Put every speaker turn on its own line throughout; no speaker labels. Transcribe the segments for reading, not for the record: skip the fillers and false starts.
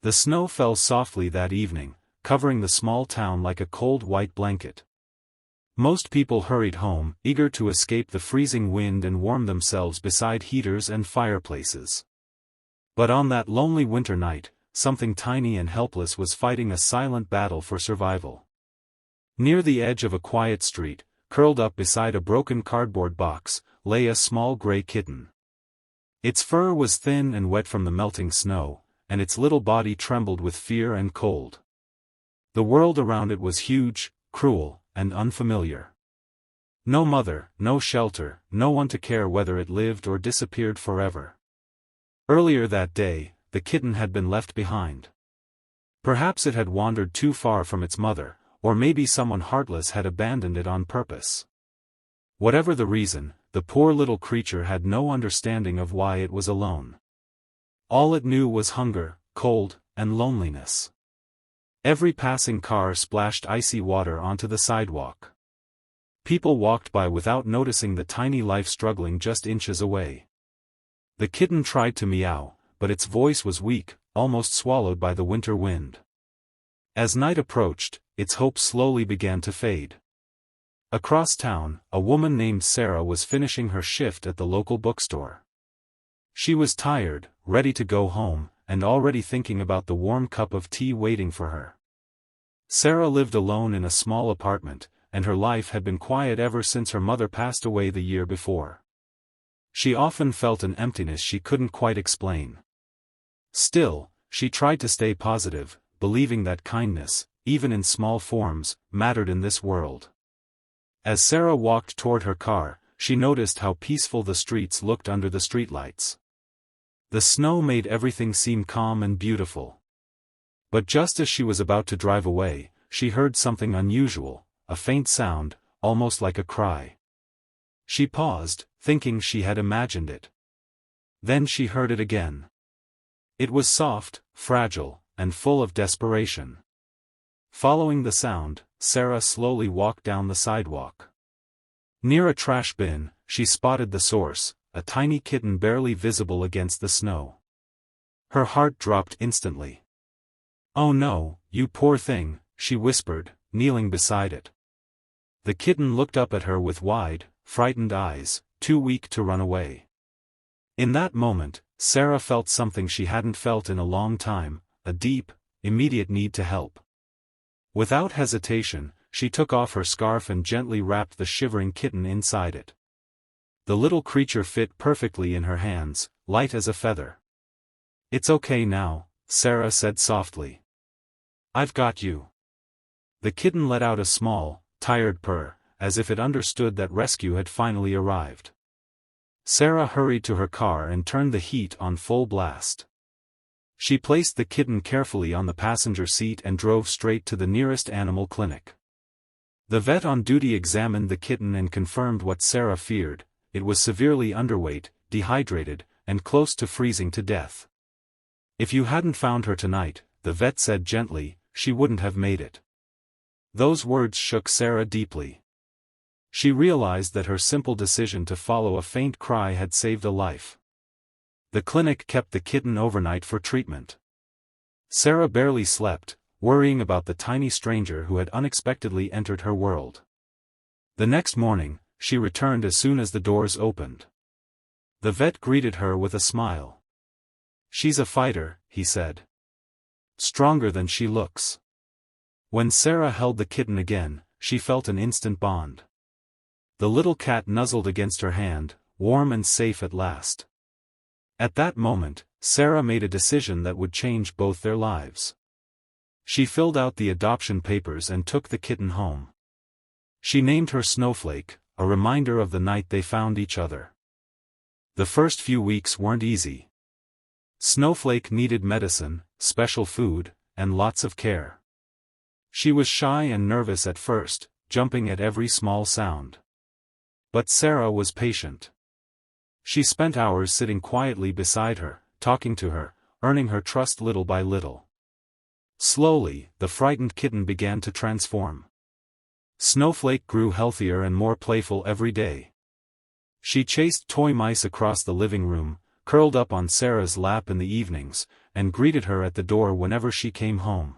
The snow fell softly that evening, covering the small town like a cold white blanket. Most people hurried home, eager to escape the freezing wind and warm themselves beside heaters and fireplaces. But on that lonely winter night, something tiny and helpless was fighting a silent battle for survival. Near the edge of a quiet street, curled up beside a broken cardboard box, lay a small gray kitten. Its fur was thin and wet from the melting snow, and its little body trembled with fear and cold. The world around it was huge, cruel, and unfamiliar. No mother, no shelter, no one to care whether it lived or disappeared forever. Earlier that day, the kitten had been left behind. Perhaps it had wandered too far from its mother, or maybe someone heartless had abandoned it on purpose. Whatever the reason, the poor little creature had no understanding of why it was alone. All it knew was hunger, cold, and loneliness. Every passing car splashed icy water onto the sidewalk. People walked by without noticing the tiny life struggling just inches away. The kitten tried to meow, but its voice was weak, almost swallowed by the winter wind. As night approached, its hope slowly began to fade. Across town, a woman named Sarah was finishing her shift at the local bookstore. She was tired, ready to go home, and already thinking about the warm cup of tea waiting for her. Sarah lived alone in a small apartment, and her life had been quiet ever since her mother passed away the year before. She often felt an emptiness she couldn't quite explain. Still, she tried to stay positive, believing that kindness, even in small forms, mattered in this world. As Sarah walked toward her car, she noticed how peaceful the streets looked under the streetlights. The snow made everything seem calm and beautiful. But just as she was about to drive away, she heard something unusual, a faint sound, almost like a cry. She paused, thinking she had imagined it. Then she heard it again. It was soft, fragile, and full of desperation. Following the sound, Sarah slowly walked down the sidewalk. Near a trash bin, she spotted the source, a tiny kitten barely visible against the snow. Her heart dropped instantly. "Oh no, you poor thing," she whispered, kneeling beside it. The kitten looked up at her with wide, frightened eyes, too weak to run away. In that moment, Sarah felt something she hadn't felt in a long time, a deep, immediate need to help. Without hesitation, she took off her scarf and gently wrapped the shivering kitten inside it. The little creature fit perfectly in her hands, light as a feather. "It's okay now," Sarah said softly. "I've got you." The kitten let out a small, tired purr, as if it understood that rescue had finally arrived. Sarah hurried to her car and turned the heat on full blast. She placed the kitten carefully on the passenger seat and drove straight to the nearest animal clinic. The vet on duty examined the kitten and confirmed what Sarah feared: it was severely underweight, dehydrated, and close to freezing to death. "If you hadn't found her tonight," the vet said gently, "she wouldn't have made it." Those words shook Sarah deeply. She realized that her simple decision to follow a faint cry had saved a life. The clinic kept the kitten overnight for treatment. Sarah barely slept, worrying about the tiny stranger who had unexpectedly entered her world. The next morning, she returned as soon as the doors opened. The vet greeted her with a smile. "She's a fighter," he said. "Stronger than she looks." When Sarah held the kitten again, she felt an instant bond. The little cat nuzzled against her hand, warm and safe at last. At that moment, Sarah made a decision that would change both their lives. She filled out the adoption papers and took the kitten home. She named her Snowflake, a reminder of the night they found each other. The first few weeks weren't easy. Snowflake needed medicine, special food, and lots of care. She was shy and nervous at first, jumping at every small sound. But Sarah was patient. She spent hours sitting quietly beside her, talking to her, earning her trust little by little. Slowly, the frightened kitten began to transform. Snowflake grew healthier and more playful every day. She chased toy mice across the living room, curled up on Sarah's lap in the evenings, and greeted her at the door whenever she came home.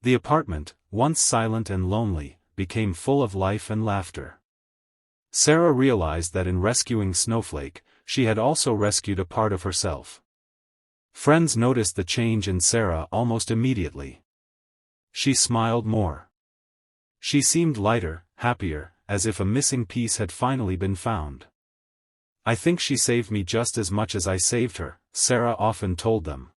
The apartment, once silent and lonely, became full of life and laughter. Sarah realized that in rescuing Snowflake, she had also rescued a part of herself. Friends noticed the change in Sarah almost immediately. She smiled more. She seemed lighter, happier, as if a missing piece had finally been found. "I think she saved me just as much as I saved her," Sarah often told them.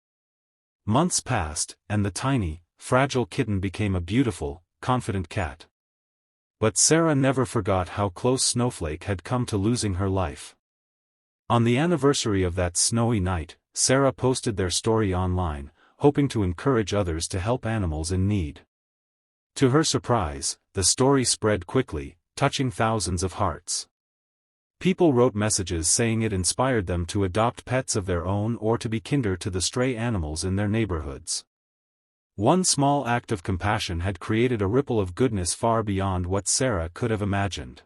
Months passed, and the tiny, fragile kitten became a beautiful, confident cat. But Sarah never forgot how close Snowflake had come to losing her life. On the anniversary of that snowy night, Sarah posted their story online, hoping to encourage others to help animals in need. To her surprise, the story spread quickly, touching thousands of hearts. People wrote messages saying it inspired them to adopt pets of their own or to be kinder to the stray animals in their neighborhoods. One small act of compassion had created a ripple of goodness far beyond what Sarah could have imagined.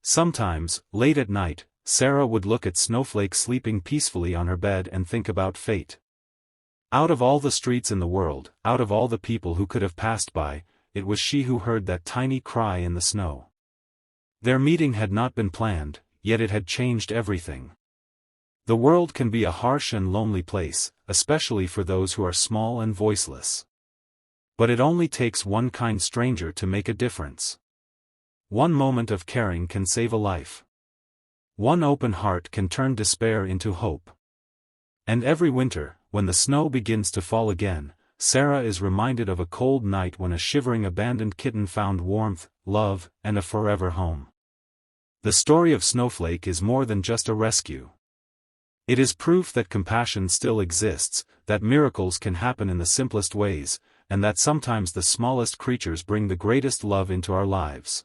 Sometimes, late at night, Sarah would look at Snowflake sleeping peacefully on her bed and think about fate. Out of all the streets in the world, out of all the people who could have passed by, it was she who heard that tiny cry in the snow. Their meeting had not been planned, yet it had changed everything. The world can be a harsh and lonely place, especially for those who are small and voiceless. But it only takes one kind stranger to make a difference. One moment of caring can save a life. One open heart can turn despair into hope. And every winter, when the snow begins to fall again, Sarah is reminded of a cold night when a shivering abandoned kitten found warmth, love, and a forever home. The story of Snowflake is more than just a rescue. It is proof that compassion still exists, that miracles can happen in the simplest ways, and that sometimes the smallest creatures bring the greatest love into our lives.